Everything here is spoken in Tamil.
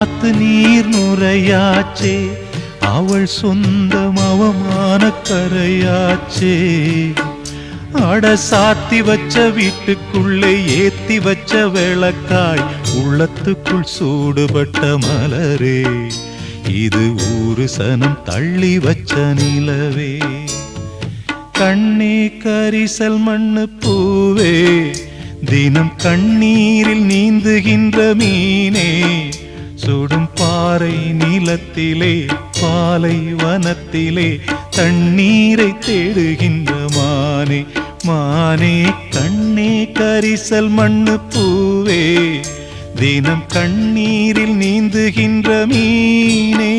காத்து நீர் நுரையாச்சே, அவள் சொந்தம் அவமான கரையாச்சே. அட சாத்தி வச்ச வீட்டுக்குள்ளே ஏத்தி வச்ச விளக்காய், உள்ளத்துக்குள் சூடுபட்ட மலரே, இது ஊரு சனம் தள்ளி வச்ச நிலவே. கண்ணே கரிசல் மண்ணு பூவே, தினம் கண்ணீரில் நீந்துகின்ற மீனே, சுடும் பாறை நிலத்திலே பாலை வனத்திலே தண்ணீரை தேடுகின்ற மானே. மானே கண்ணே கரிசல் மண்ணு பூவே, தினம் கண்ணீரில் நீந்துகின்ற மீனே.